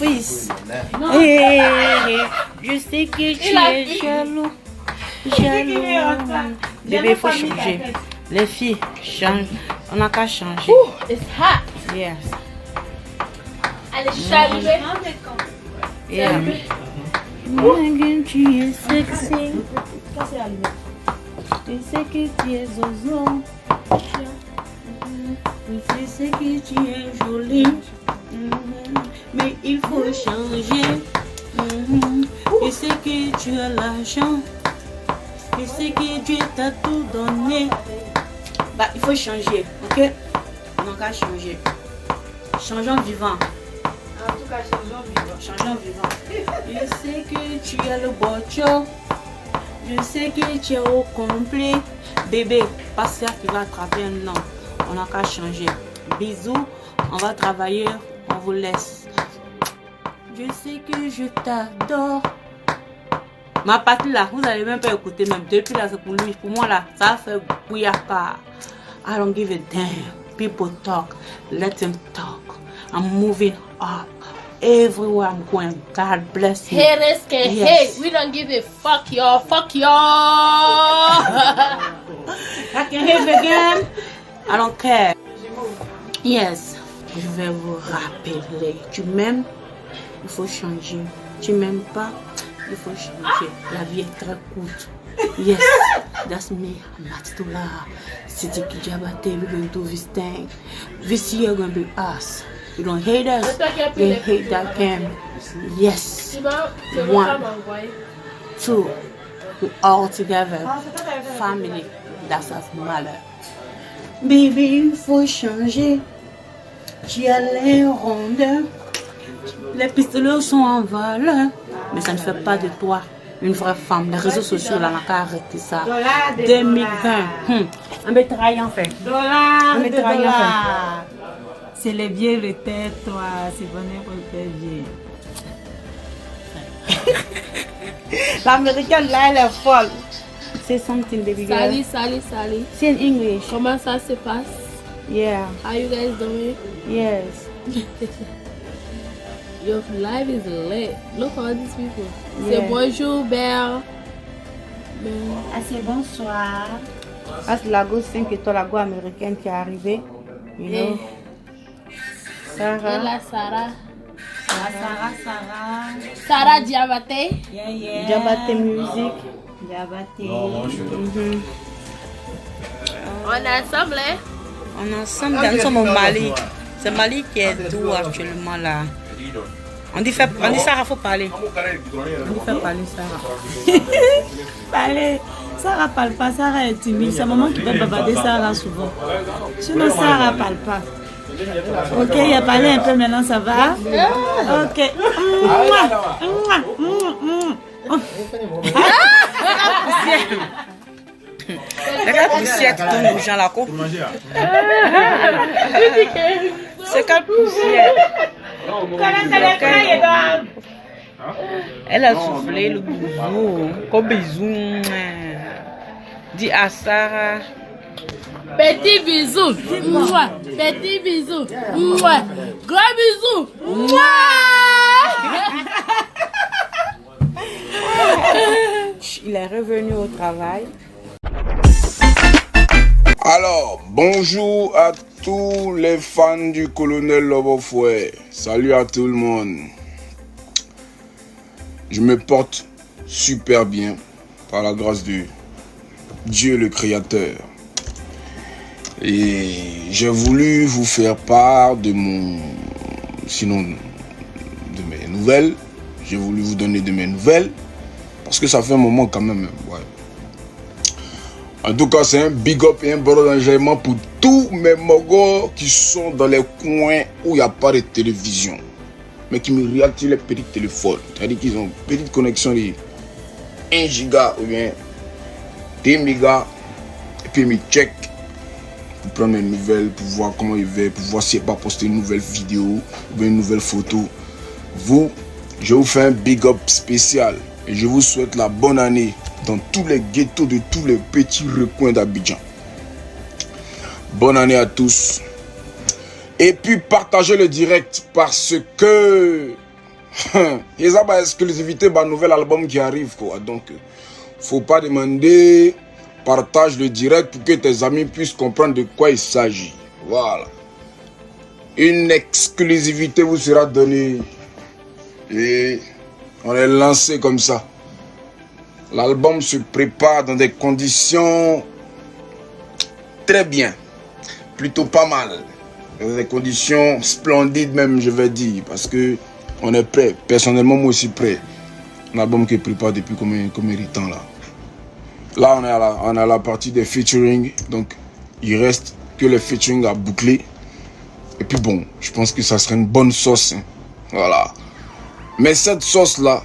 fils. Je sais que tu es jaloux. Jaloux. Bébé, il faut changer. Les filles changent. On n'a qu'à changer. It's hot. Yes. Elle est chalurée. Yeah. Tu es sexy. Je sais que tu es zozo. Je sais que tu es jolie. Mais il faut changer. Je sais que tu as l'argent. Je sais que Dieu t'a tout donné. Bah, il faut changer, ok? On n'a qu'à changer. Changeons vivant. En tout cas, Changeons vivant. Je sais que tu as le bocho. Je sais que tu es au complet. Bébé, pas ça qui va attraper un an. On n'a qu'à changer. Bisous, on va travailler, on vous laisse. Je sais que je t'adore. Ma partie là, vous allez même pas écouter même. Depuis là, c'est pour lui. Pour moi là, ça fait bouillaka. I don't give a damn. People talk. Let them talk. I'm moving up. Everywhere I'm going. God bless you. haters can hate. We don't give a fuck, y'all. Fuck y'all. I can hate again. I don't care. Yes. Je vais vous rappeler. Tu m'aimes? Il faut changer. Tu m'aimes pas? Il faut changer. La vie est très courte. Yes, that's me. I'm Matula. City Kijabate, we're going to do this thing. This year gonna be us. You don't hate us. You hate that game. Yes. One, two, we all together. Family. That's us mother. Baby, il faut changer. Tu as les rondeurs. Les pistolets sont en valeur. Mais ça ne fait pas de toi une vraie femme. Les réseaux sociaux, là, on n'a qu'à arrêter ça. 2020. Un bétraille en fait. $. C'est les vieux le tête, toi. C'est bonheur pour le vieux. L'américaine, là, elle est folle. Say something, baby girl. Sally. Say in English. Comment ça se passe? Yeah. How you guys doing? Yes. Your life is lit. Look at all these people. Yeah. C'est bonjour, Belle. Ah, c'est bonsoir. Ah, c'est la go 5 étoiles, la go américaine qui est arrivée. You know. Et Sarah. la Sarah. Sarah. Sarah Diabate. Yeah. Diabate Music. Diabaté. On est ensemble, hein? On est ensemble, nous sommes au Mali. C'est Mali qui est doux actuellement là. On dit Sarah, faut parler. On dit faire parler Sarah. Parlez. Sarah parle pas, Sarah est timide. C'est maman qui fait babader Sarah souvent. Sinon, Sarah parle pas. Ok, il a parlé un peu maintenant, ça va? Ok. Regarde la poussière qui tombe aux gens là. C'est quelle poussière? Elle a soufflé le bisou. Comme bisou. Dis à Sarah. Petit bisou. Mouah. Petit bisou. Mouah. Gros bisou. Mouah. Il est revenu au travail. Alors, bonjour à tous les fans du colonel Lobofoué. Salut à tout le monde. Je me porte super bien par la grâce de Dieu le Créateur. Et j'ai voulu vous faire part de mes nouvelles. J'ai voulu vous donner de mes nouvelles. Parce que ça fait un moment quand même. Ouais. En tout cas, c'est un big up et un bon enjaillement pour tous mes mogos qui sont dans les coins où il n'y a pas de télévision. Mais qui me regardent sur les petits téléphones. C'est-à-dire qu'ils ont une petite connexion de 1 giga ou bien 2 mégas. Et puis ils me check pour prendre mes nouvelles, pour voir comment il va, pour voir s'il n'y a pas posté une nouvelle vidéo ou bien une nouvelle photo. Vous, je vous fais un big up spécial. Et je vous souhaite la bonne année dans tous les ghettos de tous les petits recoins d'Abidjan. Bonne année à tous. Et puis partagez le direct parce que Et ça, bah, exclusivité, bah, nouvel album qui arrive, quoi. Donc, faut pas demander, partage le direct pour que tes amis puissent comprendre de quoi il s'agit. Voilà. Une exclusivité vous sera donnée. Et on est lancé comme ça. L'album se prépare dans des conditions très bien. Plutôt pas mal. Dans des conditions splendides même, je vais dire. Parce que on est prêt. Personnellement, moi aussi prêt. Un album qui est préparé depuis combien de temps là. Là, on est à la partie des featuring. Donc, il reste que les featuring à boucler. Et puis bon, je pense que ça serait une bonne sauce. Hein. Voilà. Mais cette sauce-là,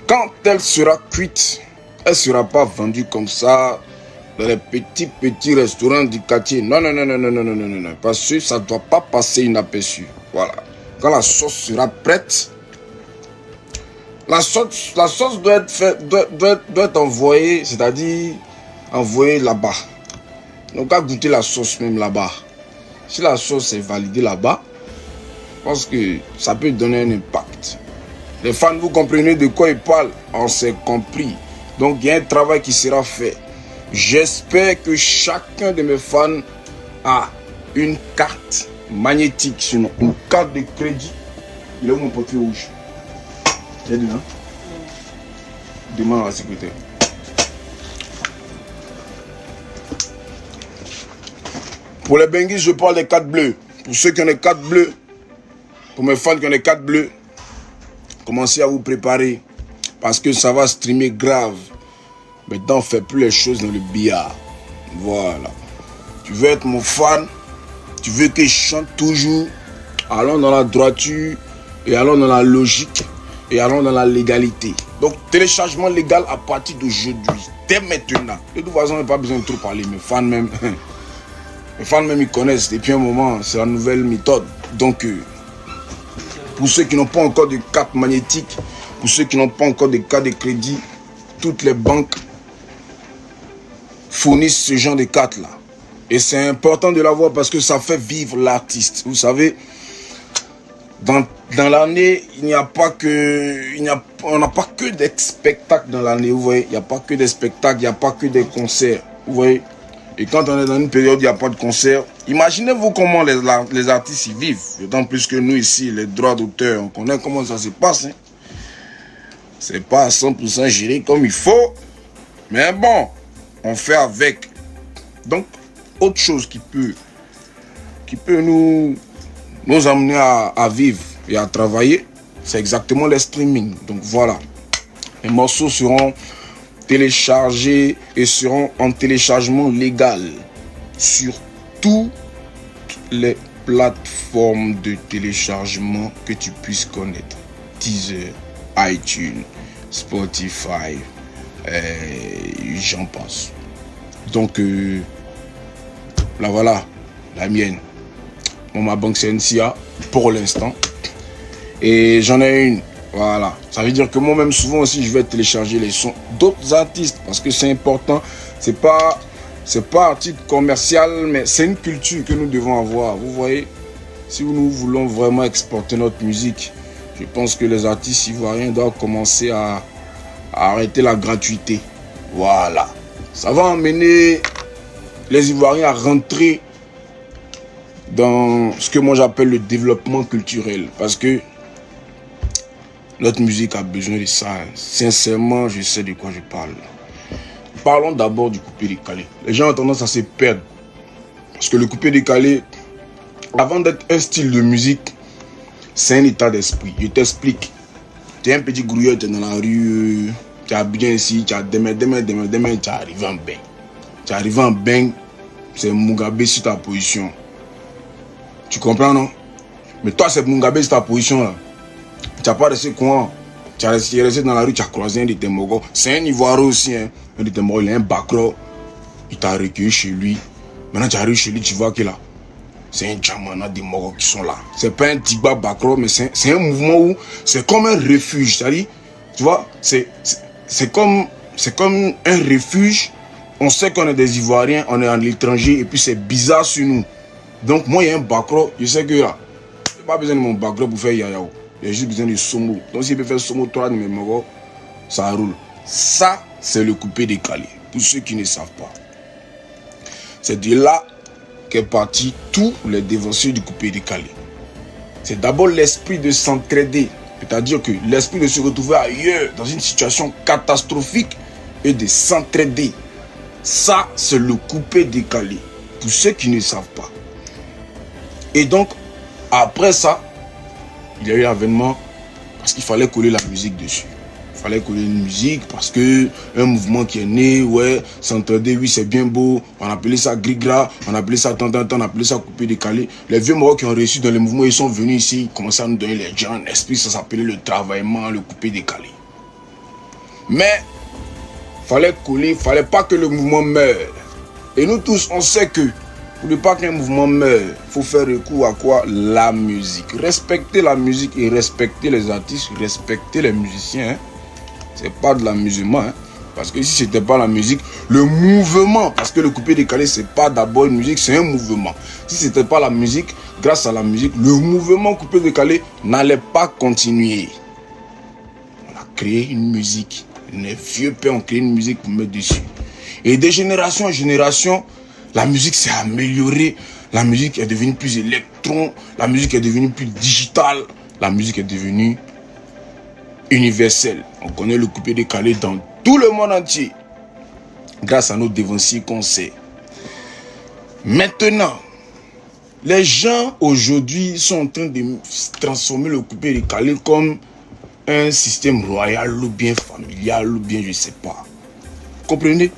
quand elle sera cuite, elle ne sera pas vendue comme ça dans les petits restaurants du quartier. Non. Parce que ça ne doit pas passer inaperçu. Voilà. Quand la sauce sera prête, la sauce doit être envoyée, c'est-à-dire envoyée là-bas. Donc, à goûter la sauce même là-bas. Si la sauce est validée là-bas, je pense que ça peut donner un impact. Les fans, vous comprenez de quoi ils parlent? On s'est compris. Donc, il y a un travail qui sera fait. J'espère que chacun de mes fans a une carte magnétique, sinon une carte de crédit. Il est où mon portrait rouge? Il est dedans. Demande à la sécurité. Pour les Benguis, je parle des cartes bleues. Pour ceux qui ont les cartes bleues, pour mes fans qui ont les cartes bleues, commencez à vous préparer. Parce que ça va streamer grave. Maintenant, on ne fait plus les choses dans le billard. Voilà. Tu veux être mon fan? Tu veux que je chante toujours? Allons dans la droiture et allons dans la logique et allons dans la légalité. Donc, téléchargement légal à partir d'aujourd'hui. Dès maintenant. De toute façon, on n'a pas besoin de trop parler. Mes fans même... Les fans même ils connaissent depuis un moment, c'est la nouvelle méthode. Donc, pour ceux qui n'ont pas encore de carte magnétique, pour ceux qui n'ont pas encore de carte de crédit, toutes les banques fournissent ce genre de cartes-là. Et c'est important de l'avoir parce que ça fait vivre l'artiste. Vous savez, dans l'année, on n'a pas que des spectacles dans l'année, vous voyez. Il n'y a pas que des spectacles, il n'y a pas que des concerts, vous voyez. Et quand on est dans une période où il n'y a pas de concert, imaginez-vous comment les artistes y vivent. D'autant plus que nous ici, les droits d'auteur, on connaît comment ça se passe. Hein. C'est pas à 100% géré comme il faut. Mais bon, on fait avec. Donc, autre chose qui peut nous amener à vivre et à travailler, c'est exactement les streaming. Donc voilà, les morceaux seront téléchargés et seront en téléchargement légal sur toutes les plateformes de téléchargement que tu puisses connaître. Deezer, iTunes, Spotify, j'en passe. Donc là voilà, la mienne. Bon, ma banque c'est NCA pour l'instant. Et j'en ai une. Voilà, ça veut dire que moi-même souvent aussi je vais télécharger les sons d'autres artistes parce que c'est important. C'est pas un titre commercial, mais c'est une culture que nous devons avoir. Vous voyez, si nous voulons vraiment exporter notre musique, je pense que les artistes ivoiriens doivent commencer à arrêter la gratuité. Voilà, ça va emmener les Ivoiriens à rentrer dans ce que moi j'appelle le développement culturel, parce que notre musique a besoin de ça. Sincèrement, je sais de quoi je parle. Parlons d'abord du coupé-décalé. Les gens ont tendance à se perdre. Parce que le coupé-décalé, avant d'être un style de musique, c'est un état d'esprit. Je t'explique. Tu es un petit grouilleur, tu es dans la rue, tu es habillé ici, tu as demain, tu arrives en bang. Tu arrives en bang, c'est Mugabe sur ta position. Tu comprends, non? Mais toi, c'est Mugabe sur ta position, là. Tu n'as pas resté coin. Tu es resté dans la rue, tu as croisé un de tes mogos. C'est un Ivoirien aussi. Hein. Un de tes mogos, il a un bacro. Il t'a recueilli chez lui. Maintenant, tu arrives chez lui, tu vois que là, c'est un Djamana des mogos qui sont là. C'est pas un Tigba bacro, mais c'est un mouvement où c'est comme un refuge. C'est-à-dire, tu vois, c'est comme un refuge. On sait qu'on est des Ivoiriens, on est en l'étranger, et puis c'est bizarre sur nous. Donc, moi, il y a un bacro, je sais que là, je n'ai pas besoin de mon bacro pour faire yaya. Il a juste besoin de Somo. Donc s'il peut faire Somo 3 numéros, ça roule. Ça, c'est le coupé décalé. Pour ceux qui ne savent pas. C'est de là qu'est parti tous les dévanciers du coupé décalé. C'est d'abord l'esprit de s'entraider. C'est-à-dire que l'esprit de se retrouver ailleurs, dans une situation catastrophique, et de s'entraider. Ça, c'est le coupé décalé. Pour ceux qui ne savent pas. Et donc, après ça, il y a eu l'avènement parce qu'il fallait coller la musique dessus. Il fallait coller une musique parce que un mouvement qui est né, ouais, s'entraider, oui, c'est bien beau. On appelait ça gris-gras, on appelait ça tant, on appelait ça coupé décalé. Les vieux Marocains qui ont réussi dans les mouvements, ils sont venus ici, ils commençaient à nous donner les gens, l'esprit, ça s'appelait le travaillement, le coupé décalé. Mais, fallait coller, il ne fallait pas que le mouvement meure. Et nous tous, on sait que pour ne pas qu'un mouvement meure, il faut faire recours à quoi? La musique. Respecter la musique et respecter les artistes, respecter les musiciens. Hein. C'est pas de l'amusement. Hein. Parce que si ce n'était pas la musique, le mouvement, parce que le coupé décalé, c'est pas d'abord une musique, c'est un mouvement. Si ce n'était pas la musique, grâce à la musique, le mouvement coupé décalé n'allait pas continuer. On a créé une musique. Les vieux pères ont créé une musique pour mettre dessus. Et de génération en génération, la musique s'est améliorée. La musique est devenue plus électron. La musique est devenue plus digitale. La musique est devenue universelle. On connaît le coupé décalé dans tout le monde entier. Grâce à nos dévanciers qu'on sait. Maintenant, les gens aujourd'hui sont en train de transformer le coupé décalé comme un système royal ou bien familial ou bien je ne sais pas. Comprenez?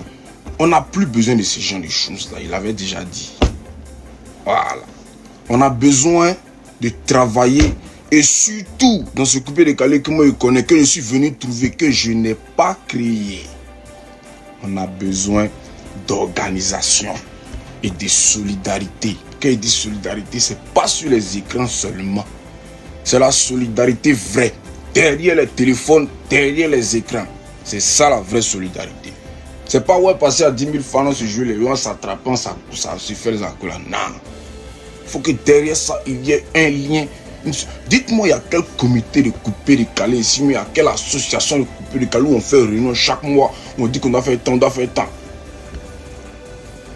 On n'a plus besoin de ce genre de choses-là. Il avait déjà dit. Voilà. On a besoin de travailler. Et surtout, dans ce coupé décalé que moi je connais, que je suis venu trouver, que je n'ai pas créé. On a besoin d'organisation et de solidarité. Quand je dis solidarité, ce n'est pas sur les écrans seulement. C'est la solidarité vraie. Derrière les téléphones, derrière les écrans. C'est ça la vraie solidarité. C'est pas ouais passer à 10 000 francs, on se joue les on s'attrape, ça se fait les accords. Non. Il faut que derrière ça, il y ait un lien. Dites-moi, il y a quel comité de coupé décalé ici, mais il y a quelle association de coupé décalé où on fait une réunion chaque mois, où on dit qu'on doit faire tant, on doit faire tant.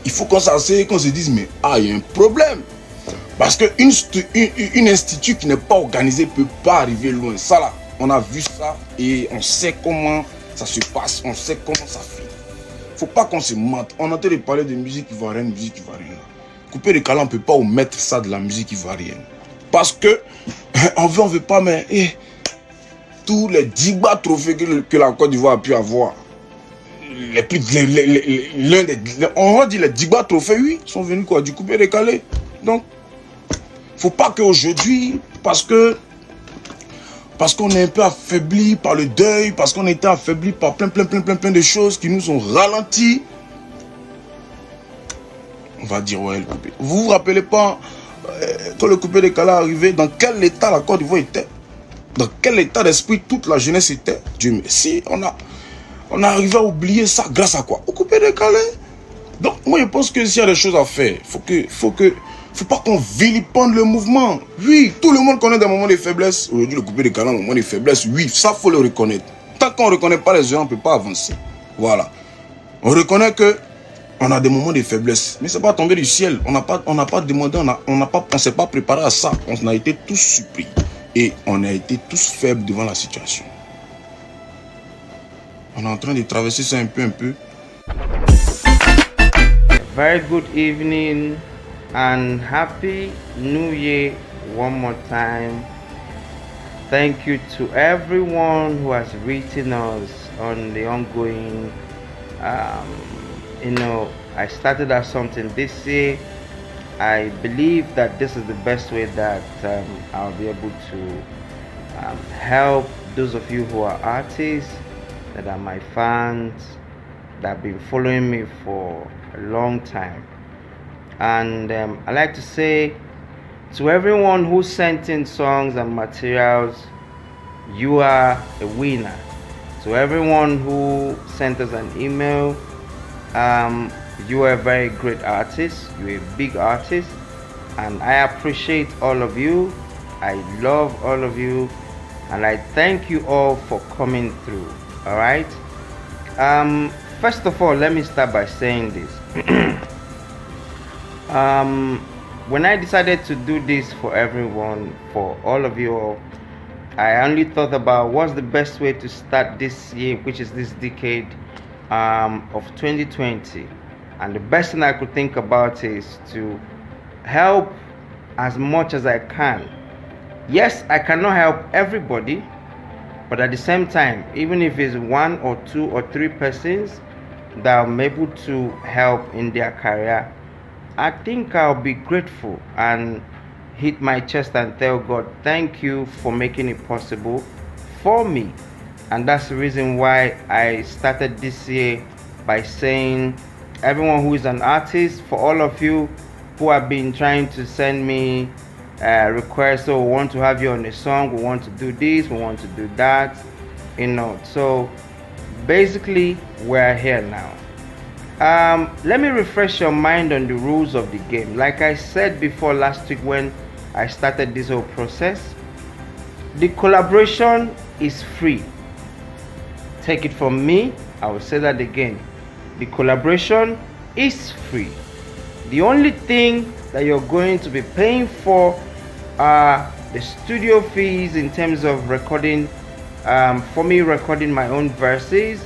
Il faut qu'on s'asseye et qu'on se dise, mais il y a un problème. Parce qu'une institut qui n'est pas organisée ne peut pas arriver loin. Ça là, on a vu ça et on sait comment ça se passe, on sait comment ça fait. Faut pas qu'on se mente. On entend parler de musique ivoirienne, musique ivoirienne. Coupé décalé, on ne peut pas omettre ça de la musique ivoirienne. Parce que, on veut pas, mais tous les 10 trophées que la Côte d'Ivoire a pu avoir, on va dire les 10 trophées, oui, sont venus quoi, du coupé décalé. Donc, faut pas qu'aujourd'hui, parce qu'on est un peu affaibli par le deuil, parce qu'on a été affaibli par plein de choses qui nous ont ralentis. On va dire, ouais, le coupé. Vous vous rappelez pas, quand le coupé décalé est arrivé, dans quel état la Côte d'Ivoire était? Dans quel état d'esprit toute la jeunesse était? Dieu merci, on a arrivé à oublier ça grâce à quoi? Au coupé décalé. Donc, moi, je pense que s'il y a des choses à faire, faut pas qu'on vilipende le mouvement. Oui, tout le monde connaît des moments de faiblesse. Aujourd'hui, le coupé décalé, un moment de faiblesse, oui, ça, faut le reconnaître. Tant qu'on ne reconnaît pas les gens, on ne peut pas avancer. Voilà. On reconnaît que on a des moments de faiblesse. Mais ce n'est pas tombé du ciel. On n'a pas demandé, on ne s'est pas préparé à ça. On a été tous surpris. Et on a été tous faibles devant la situation. On est en train de traverser ça un peu. Very good evening and happy New Year one more time. Thank you to everyone who has written us on the ongoing I started as something this year. I believe that this is the best way that I'll be able to help those of you who are artists, that are my fans, that have been following me for a long time. And I like to say to everyone who sent in songs and materials, you are a winner. To everyone who sent us an email, you are a very great artist, you're a big artist, and I appreciate all of you. I love all of you, and I thank you all for coming through. All right. First of all, let me start by saying this. When I decided to do this for everyone, for all of you all, I only thought about what's the best way to start this year, which is this decade of 2020. And the best thing I could think about is to help as much as I can. Yes, I cannot help everybody, but at the same time, even if it's 1 or 2 or 3 persons that I'm able to help in their career, I think I'll be grateful and hit my chest and tell God, thank you for making it possible for me. And that's the reason why I started this year by saying, everyone who is an artist, for all of you who have been trying to send me requests, so we want to have you on a song, we want to do this, we want to do that, so basically we're here now. Let me refresh your mind on the rules of the game. Like I said before last week when I started this whole process, the collaboration is free. Take it from me, I will say that again. The collaboration is free. The only thing that you're going to be paying for are the studio fees in terms of recording, for me recording my own verses,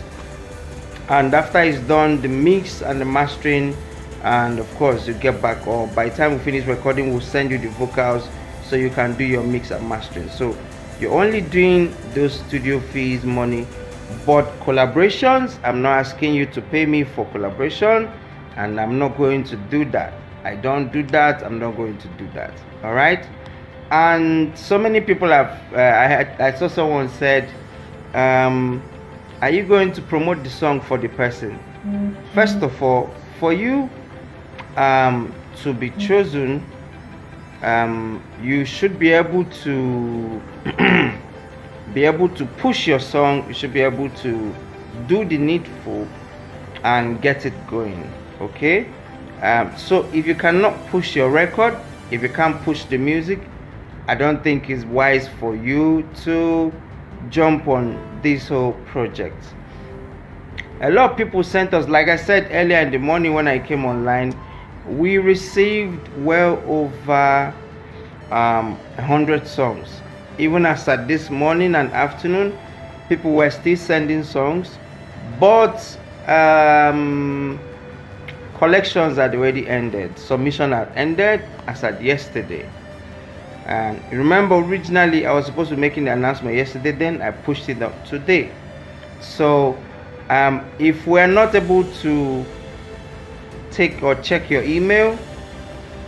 and after it's done, the mix and the mastering, and of course you get back, or by the time we finish recording, we'll send you the vocals so you can do your mix and mastering. So you're only doing those studio fees money. But collaborations, I'm not asking you to pay me for collaboration, and I'm not going to do that. I don't do that. I'm not going to do that. All right. And so many people have I saw someone said, are you going to promote the song for the person? First of all, for you to be chosen, you should be able to push your song. You should be able to do the needful and get it going. Okay. So if you cannot push your record, if you can't push the music, I don't think it's wise for you to jump on this whole project. A lot of people sent us, like I said earlier in the morning when I came online, we received well over 100 songs. Even as at this morning and afternoon, people were still sending songs, but collections had already ended. Submission had ended as at yesterday. And remember, originally I was supposed to be making the announcement yesterday, then I pushed it up today. So if we're not able to take or check your email,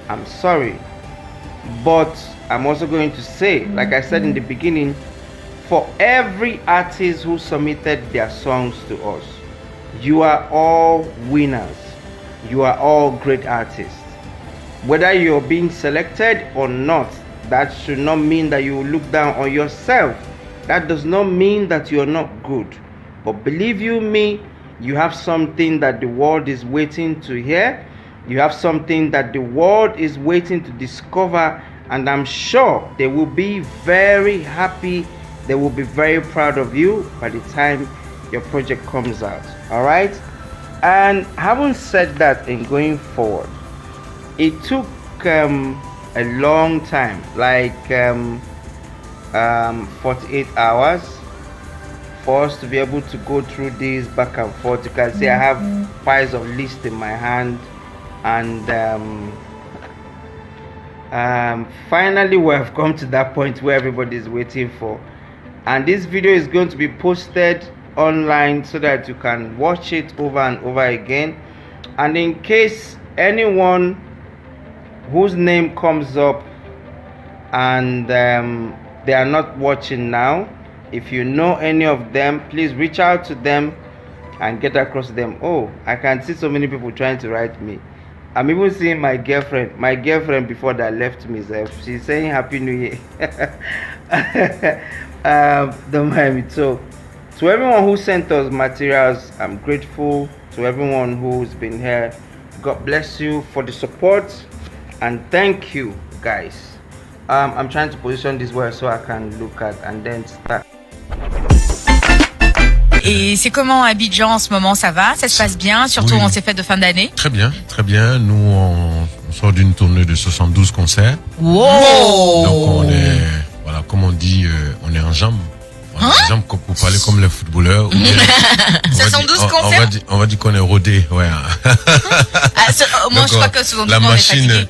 I'm sorry, but I'm also going to say, like I said in the beginning, for every artist who submitted their songs to us, you are all winners. You are all great artists. Whether you're being selected or not, that should not mean that you look down on yourself. That does not mean that you're not good. But believe you me, you have something that the world is waiting to hear. You have something that the world is waiting to discover, and I'm sure they will be very happy. They will be very proud of you by the time your project comes out. All right. And having said that, in going forward, it took a long time, like 48 hours, for us to be able to go through this back and forth. You can see I have piles of lists in my hand, and finally we have come to that point where everybody is waiting for, and this video is going to be posted online so that you can watch it over and over again. And in case anyone whose name comes up and they are not watching now, if you know any of them, please reach out to them and get across to them. Oh, I can see so many people trying to write me. I'm even seeing my girlfriend before that left me. She's saying Happy New Year. Don't mind me. So to everyone who sent us materials, I'm grateful. To everyone who's been here, God bless you for the support, and thank you guys. I'm trying to position this word so I can look at and then start. Et c'est comment Abidjan en ce moment? Ça va? Ça se passe bien? Surtout en ces fêtes de fin d'année? Très bien, très bien. Nous, on sort d'une tournée de 72 concerts. Wow! Donc, on est, voilà, comme on dit, on est en jambes. On est en jambes pour parler comme les footballeurs. 72 concerts? On va dire qu'on est rodé, ouais. Moi, je crois que souvent, la on est machine. fatigué.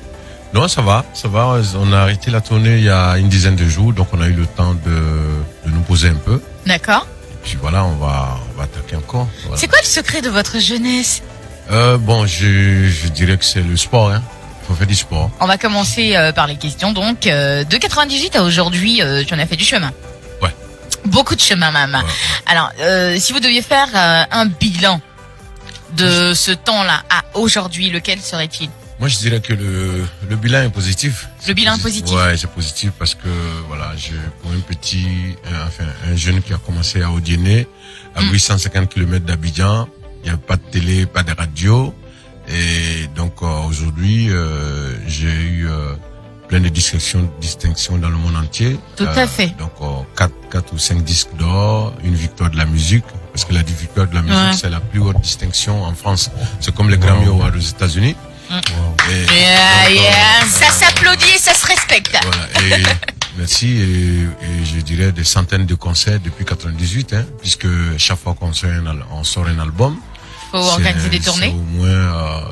Non, ça va, ça va. On a arrêté la tournée il y a une dizaine de jours, donc on a eu le temps de nous poser un peu. D'accord. Puis voilà, on va attaquer encore. Voilà. C'est quoi le secret de votre jeunesse? Bon, je dirais que c'est le sport, hein. Il faut faire du sport. On va commencer par les questions. Donc, de 98 à aujourd'hui, tu en as fait du chemin. Ouais. Beaucoup de chemin, même. Ouais. Alors, si vous deviez faire un bilan de ce temps-là à aujourd'hui, lequel serait-il? Moi, je dirais que le bilan est positif. Le bilan est positif. Ouais, c'est positif parce que, voilà, pour un jeune qui a commencé à Odiéné, à 850 km d'Abidjan, il n'y a pas de télé, pas de radio. Et donc, aujourd'hui, j'ai eu plein de distinctions dans le monde entier. Tout à fait. Donc, 4 ou 5 disques d'or, une victoire de la musique. Parce que la victoire de la musique, c'est la plus haute distinction en France. C'est comme les Grammy Awards aux États-Unis. Ça s'applaudit et ça se respecte. Voilà, et merci, et je dirais des centaines de concerts depuis 98, hein, puisque chaque fois qu'on sort un album, faut organiser des tournées. C'est au moins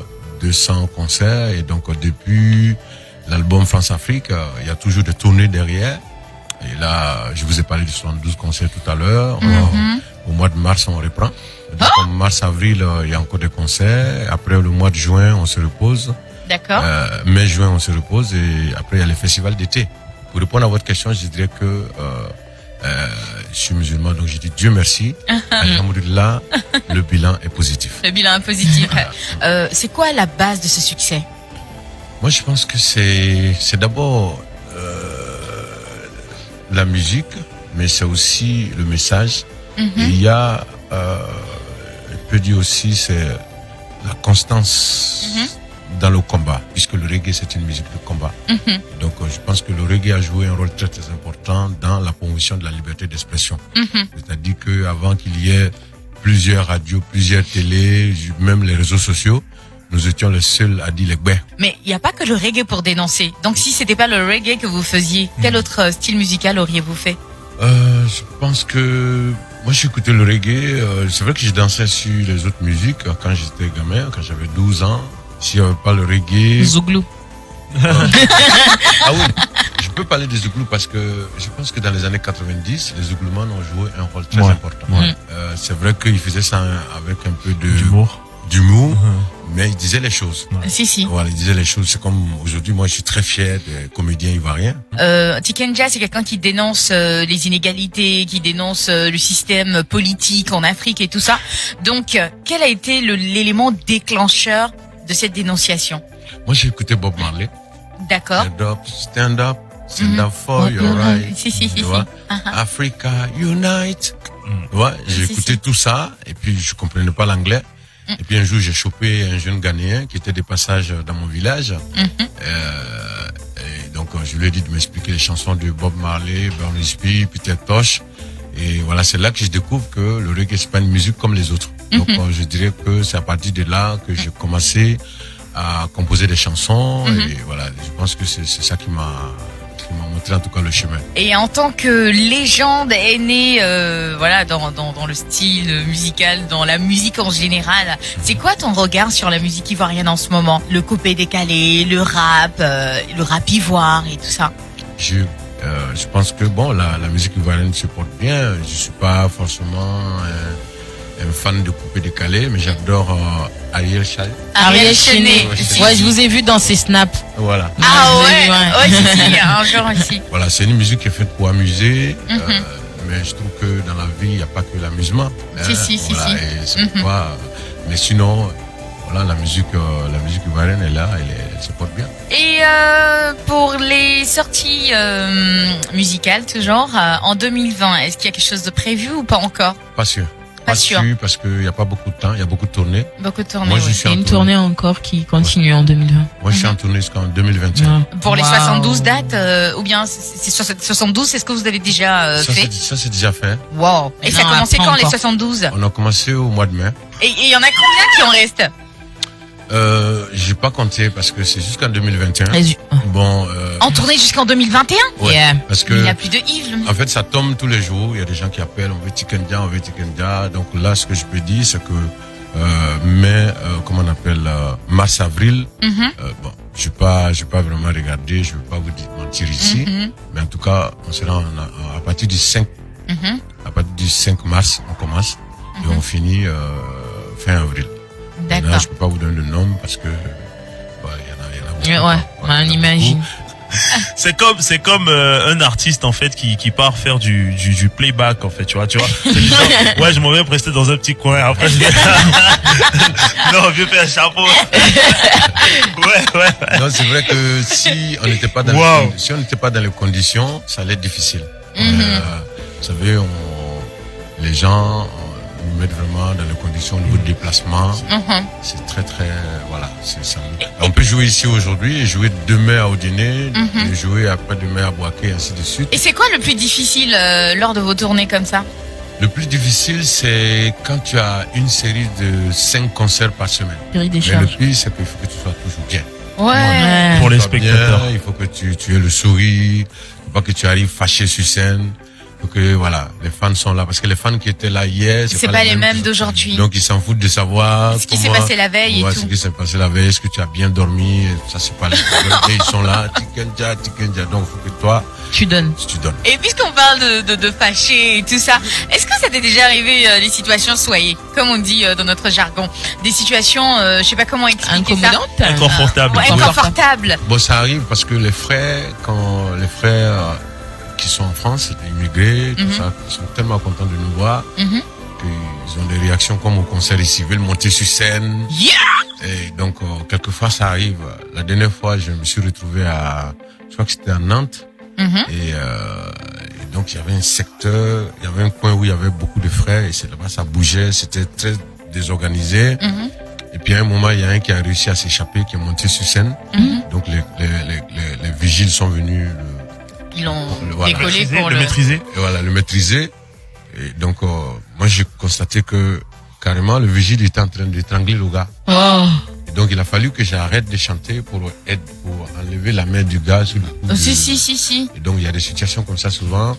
200 concerts, et donc depuis l'album France-Afrique, il y a toujours des tournées derrière. Et là, je vous ai parlé de 72 concerts tout à l'heure. Au mois de mars, on reprend. Donc, en mars-avril, il y a encore des concerts. Après, le mois de juin, on se repose. D'accord. Mai-juin, on se repose. Et après, il y a les festivals d'été. Pour répondre à votre question, je dirais que je suis musulman, donc je dis Dieu merci. Alhamdoulilah, le bilan est positif. Le bilan est positif. C'est quoi la base de ce succès? Moi, je pense que c'est d'abord la musique, mais c'est aussi le message. Et il y a, je peux dire aussi, c'est la constance dans le combat, puisque le reggae, c'est une musique de combat. Donc, je pense que le reggae a joué un rôle très, très important dans la promotion de la liberté d'expression. C'est-à-dire qu'avant qu'il y ait plusieurs radios, plusieurs télés, même les réseaux sociaux, nous étions les seuls à dire les gbè. Mais il n'y a pas que le reggae pour dénoncer. Donc, si c'était pas le reggae que vous faisiez, quel autre style musical auriez-vous fait? Je pense que moi j'écoutais le reggae. C'est vrai que j'ai dansé sur les autres musiques quand j'étais gamin, quand j'avais 12 ans. S'il n'y avait pas le reggae. Zouglou. Ah oui, je peux parler des Zouglous parce que je pense que dans les années 90, les Zougloumans ont joué un rôle très important. C'est vrai qu'ils faisaient ça avec un peu d'humour, mais ils disaient les choses. Si. Voilà, ils disaient les choses. C'est comme aujourd'hui, moi je suis très fier des comédiens ivoiriens. Tikenja, c'est quelqu'un qui dénonce les inégalités, qui dénonce le système politique en Afrique et tout ça. Donc, quel a été l'élément déclencheur de cette dénonciation? Moi j'ai écouté Bob Marley. D'accord. Stand up for your right. Si. Africa unite. J'ai écouté tout ça et puis je comprenais pas l'anglais. Et puis un jour j'ai chopé un jeune Ghanéen qui était de passage dans mon village. Et donc je lui ai dit de m'expliquer les chansons de Bob Marley, Bernie Spears, Peter Tosh. Et voilà, c'est là que je découvre que le reggae c'est pas une musique comme les autres. Donc je dirais que c'est à partir de là que j'ai commencé à composer des chansons. Et voilà, je pense que c'est ça qui m'a montré en tout cas le chemin. Et en tant que légende aînée, dans le style musical, dans la musique en général, c'est quoi ton regard sur la musique ivoirienne en ce moment? Le coupé décalé, le rap ivoire et tout ça. Je pense que la musique ivoirienne se porte bien. Je suis pas forcément un fan de coupé décalé, mais j'adore Ariel Chai. Ariel Chené. Ouais, je vous ai vu dans ses snaps. Voilà. Ah ouais, si, un jour aussi. Voilà, c'est une musique qui est faite pour amuser, mais je trouve que dans la vie, il n'y a pas que l'amusement. Si. Et c'est pourquoi, mais sinon, voilà, la musique ivoirienne est là, elle se porte bien. Et pour les sorties musicales, toujours, en 2020, est-ce qu'il y a quelque chose de prévu ou pas encore? Pas sûr. Pas sûr. parce qu'il n'y a pas beaucoup de temps, il y a beaucoup de tournées. Beaucoup de tournées. Moi, ouais. je suis Il y a en une tournée. tournée encore qui continue en 2020. Moi, je suis en tournée jusqu'en 2021. Pour les Wow. 72 dates, ou bien c'est 72, c'est ce que vous avez déjà fait? Ça, c'est déjà fait. Wow. Et ça a Non, commencé après quand, les encore. 72? On a commencé au mois de mai. Et il y en a combien qui en restent? J'ai pas compté parce que c'est jusqu'en 2021. Résu- Bon, En tournée jusqu'en 2021? ouais, Yeah. parce que Il n'y a plus de Yves. le- en fait, ça tombe tous les jours. Il y a des gens qui appellent, on veut Tikendia, on veut Tikendia. Donc là, ce que je peux dire, c'est que comment on appelle, mars-avril. Mhm. Bon, je vais pas vraiment regarder, je vais pas vous mentir ici, Mhm. mais en tout cas, on sera à partir du 5, Mhm. à partir du 5 mars, on commence et on finit fin avril. Maintenant, D'accord. je peux pas vous donner le nom parce que il y en a beaucoup. Ouais, quoi. Il y en on a imagine. beaucoup. C'est comme un artiste en fait qui part faire du playback en fait, tu vois. C'est du genre, ouais, je m'en vais rester dans un petit coin. Après, non, je vais faire un chapeau. ouais. Non, c'est vrai que si on n'était pas dans Wow. si on n'était pas dans les conditions, ça allait être difficile. Mhm. Vous savez, les gens nous mettent vraiment dans les conditions au niveau de déplacement. Mhm. C'est très voilà. Ça. On peut jouer ici aujourd'hui et jouer demain à Odiné, et jouer après-demain à Boaké, ainsi de suite. Et c'est quoi le plus difficile lors de vos tournées comme ça? Le plus difficile, c'est quand tu as une série de 5 concerts par semaine. Série des Mais le charges. pire, c'est qu'il faut que tu sois toujours bien. Ouais. Pour les Sois bien, spectateurs. il faut que tu aies le sourire. Il faut pas que tu arrives fâché sur scène. Il faut que, voilà, les fans sont là. Parce que les fans qui étaient là hier, C'est pas les mêmes d'aujourd'hui. Donc, ils s'en foutent de savoir Ce qui s'est passé la veille et ouais, tout. ce qui s'est passé la veille, est-ce que tu as bien dormi, ça c'est pas les problèmes. Et ils sont là, Tikenja. Donc, il faut que toi, Tu donnes. tu donnes. Et puisqu'on parle de fâché et tout ça, est-ce que ça t'est déjà arrivé des situations soyées, comme on dit dans notre jargon, des situations, je sais pas comment expliquer ça, Incommodantes. Inconfortable. ouais, inconfortables. Bon, ça arrive parce que les frères qui sont en France, les immigrés, tout ça, ils sont tellement contents de nous voir Mhm. qu'ils ont des réactions comme au concert ici, ils veulent monter sur scène. Yeah! Et donc, quelquefois, ça arrive. La dernière fois, je me suis retrouvé je crois que c'était à Nantes. Mhm. Et donc, il y avait un secteur, il y avait un coin où il y avait beaucoup de frères et c'est là-bas, ça bougeait, c'était très désorganisé. Mhm. Et puis, à un moment, il y a un qui a réussi à s'échapper, qui est monté sur scène. Donc, les vigiles sont venus Ils l'ont voilà. décollé pour le maîtriser. et voilà, le maîtriser. Et donc, moi, j'ai constaté que carrément, le vigile était en train d'étrangler le gars. Oh. Et donc, il a fallu que j'arrête de chanter pour enlever la main du gars sur le cou. Si. Et donc, il y a des situations comme ça souvent.